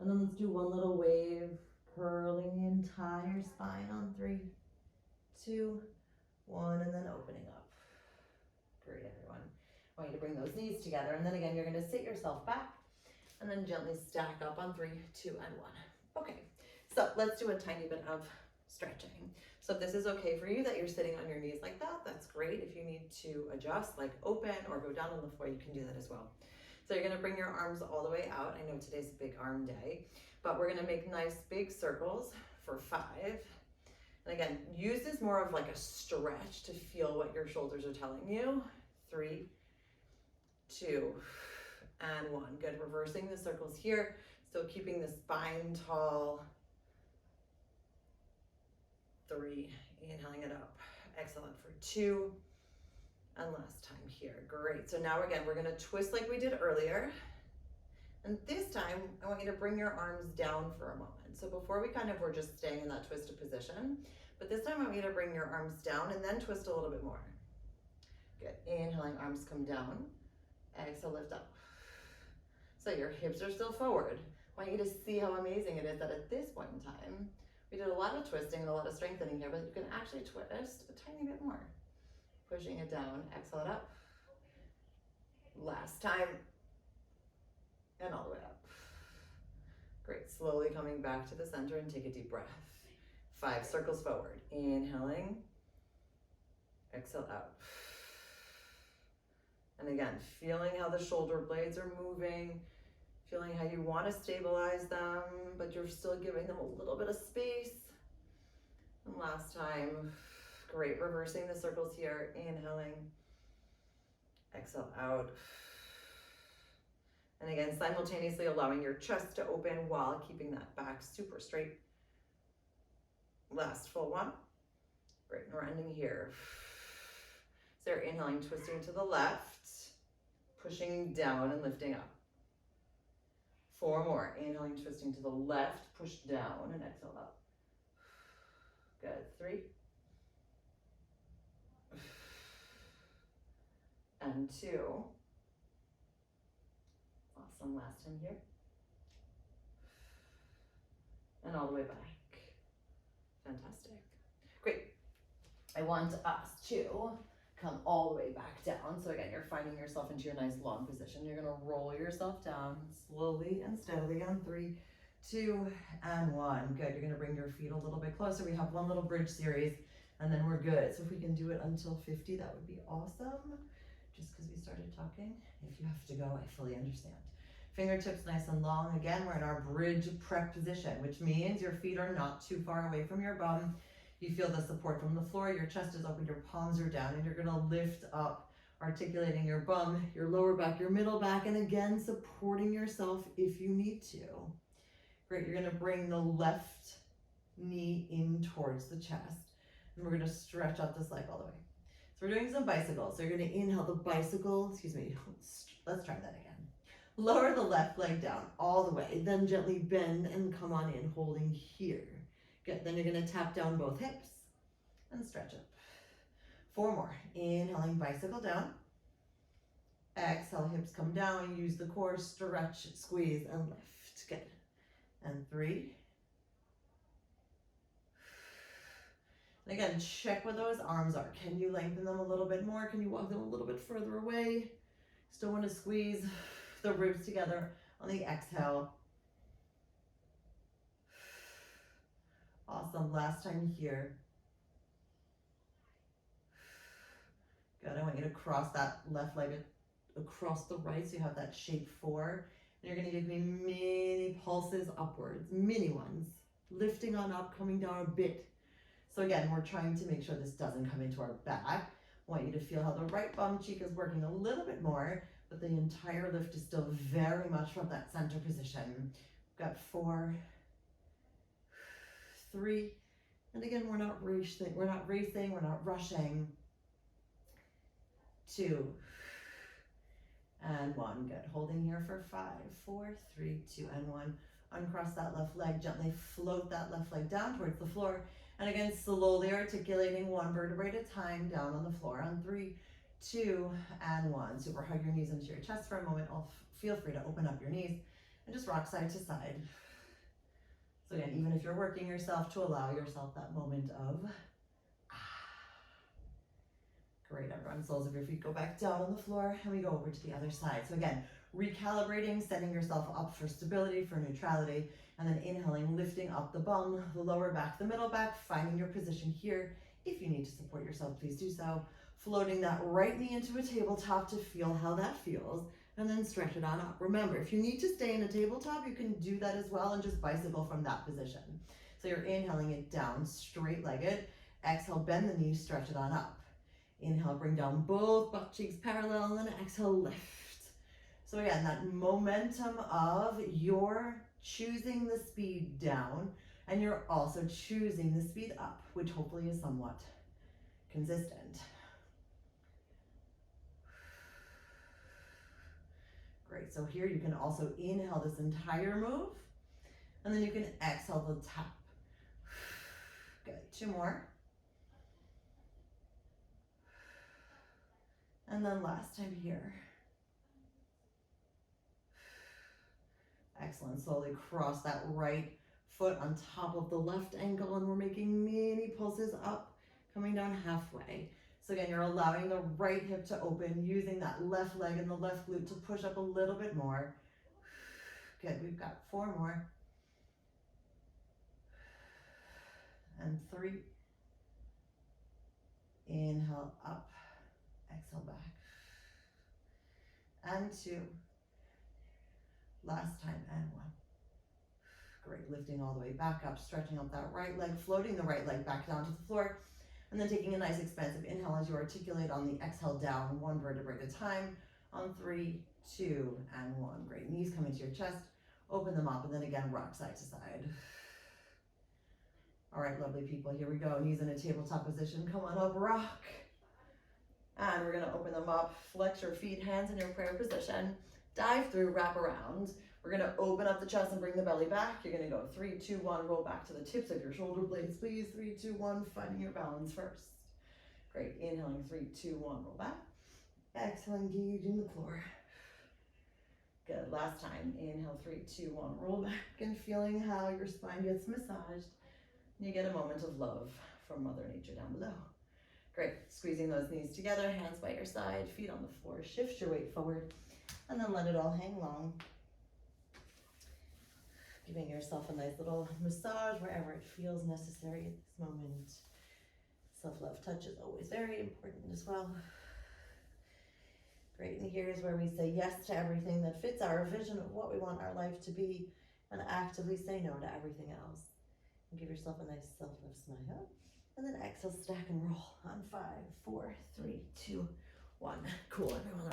A: And then let's do one little wave, curling the entire spine on 3, 2, 1, and then opening up. Great, everyone. I want you to bring those knees together, and then again, you're gonna sit yourself back, and then gently stack up on 3, 2, and 1. Okay, so let's do a tiny bit of stretching. So if this is okay for you, that you're sitting on your knees like that, that's great. If you need to adjust, like open or go down on the floor, you can do that as well. So you're gonna bring your arms all the way out. I know today's a big arm day, but we're gonna make nice big circles for 5. And again, use this more of like a stretch to feel what your shoulders are telling you. 3, 2, and 1. Good, reversing the circles here. Still keeping the spine tall. 3, inhaling it up. Excellent for 2. And last time here, great. So now again, we're gonna twist like we did earlier. And this time, I want you to bring your arms down for a moment. So before we were just staying in that twisted position, But this time I want you to bring your arms down and then twist a little bit more. Good, inhaling, arms come down. Exhale, lift up. So your hips are still forward. I want you to see how amazing it is that at this point in time, we did a lot of twisting and a lot of strengthening here, but you can actually twist a tiny bit more. Pushing it down, exhale it up. Last time, and all the way up. Great, slowly coming back to the center and take a deep breath. 5 circles forward, inhaling, exhale out. And again, feeling how the shoulder blades are moving, feeling how you want to stabilize them, but you're still giving them a little bit of space. And last time, great, reversing the circles here, inhaling, exhale out. And again, simultaneously allowing your chest to open while keeping that back super straight. Last full one. Great, and we're ending here. So you're inhaling, twisting to the left, pushing down and lifting up. 4 more. Inhaling, twisting to the left, push down and exhale up. Good. 3. And 2. Awesome. Last time here. And all the way back. Fantastic. Great. I want us to come all the way back down. So again, you're finding yourself into your nice long position. You're gonna roll yourself down slowly and steadily on 3, 2, and 1. Good, you're gonna bring your feet a little bit closer. We have one little bridge series and then we're good. So if we can do it until 50, that would be awesome. Just because we started talking. If you have to go, I fully understand. Fingertips nice and long. Again, we're in our bridge prep position, which means your feet are not too far away from your bum. You feel the support from the floor, your chest is open, your palms are down, and you're gonna lift up, articulating your bum, your lower back, your middle back, and again, supporting yourself if you need to. Great, you're gonna bring the left knee in towards the chest, and we're gonna stretch out this leg all the way. So we're doing some bicycles. So you're gonna inhale the bicycle, let's try that again. Lower the left leg down all the way, then gently bend and come on in, holding here. Good, then you're gonna tap down both hips and stretch up. 4 more, inhaling, bicycle down. Exhale, hips come down, use the core, stretch, squeeze, and lift. Good, and 3. And again, check where those arms are. Can you lengthen them a little bit more? Can you walk them a little bit further away? Still wanna squeeze the ribs together on the exhale. Awesome, last time here. Good, I want you to cross that left leg across the right so you have that shape 4. And you're gonna give me mini pulses upwards, mini ones. Lifting on up, coming down a bit. So again, we're trying to make sure this doesn't come into our back. I want you to feel how the right bum cheek is working a little bit more, but the entire lift is still very much from that center position. We've got 4, 3, and again, we're not racing, we're not rushing. 2, and 1. Good, holding here for 5, 4, 3, 2, and 1. Uncross that left leg, gently float that left leg down towards the floor. And again, slowly articulating 1 vertebrae at a time down on the floor on 3, 2, and 1. Super, hug your knees into your chest for a moment. Feel free to open up your knees and just rock side to side. So again, even if you're working yourself, to allow yourself that moment of Great, everyone. Soles of your feet go back down on the floor and we go over to the other side. So again, recalibrating, setting yourself up for stability, for neutrality, and then inhaling, lifting up the bum, the lower back, the middle back, finding your position here. If you need to support yourself, please do so. Floating that right knee into a tabletop to feel how that feels, and then stretch it on up. Remember, if you need to stay in a tabletop, you can do that as well and just bicycle from that position. So you're inhaling it down, straight-legged. Exhale, bend the knees, stretch it on up. Inhale, bring down both butt cheeks parallel, and then exhale, lift. So again, that momentum of you're choosing the speed down, and you're also choosing the speed up, which hopefully is somewhat consistent. Great, so here you can also inhale this entire move, and then you can exhale the tap. Good, 2 more. And then last time here. Excellent, slowly cross that right foot on top of the left ankle, and we're making mini pulses up, coming down halfway. So again, you're allowing the right hip to open, using that left leg and the left glute to push up a little bit more. Good, we've got 4 more. And 3. Inhale up, exhale back. And 2. Last time, and 1. Great, lifting all the way back up, stretching up that right leg, floating the right leg back down to the floor, and then taking a nice expansive inhale as you articulate on the exhale down, 1 vertebra at a time. On 3, 2, and 1. Great, knees come into your chest, open them up, and then again, rock side to side. All right, lovely people, here we go. Knees in a tabletop position, come on up, rock. And we're gonna open them up, flex your feet, hands in your prayer position, dive through, wrap around. We're gonna open up the chest and bring the belly back. You're gonna go 3, 2, 1, roll back to the tips of your shoulder blades, please. 3, 2, 1, finding your balance first. Great, inhaling, 3, 2, 1, roll back. Exhaling, engaging the floor. Good, last time, inhale, 3, 2, 1, roll back, and feeling how your spine gets massaged. You get a moment of love from Mother Nature down below. Great, squeezing those knees together, hands by your side, feet on the floor, shift your weight forward, and then let it all hang long. Giving yourself a nice little massage wherever it feels necessary at this moment. Self-love touch is always very important as well. Great, and here's where we say yes to everything that fits our vision of what we want our life to be, and actively say no to everything else. And give yourself a nice self-love smile. And then exhale, stack and roll on 5, 4, 3, 2, 1. Cool, everyone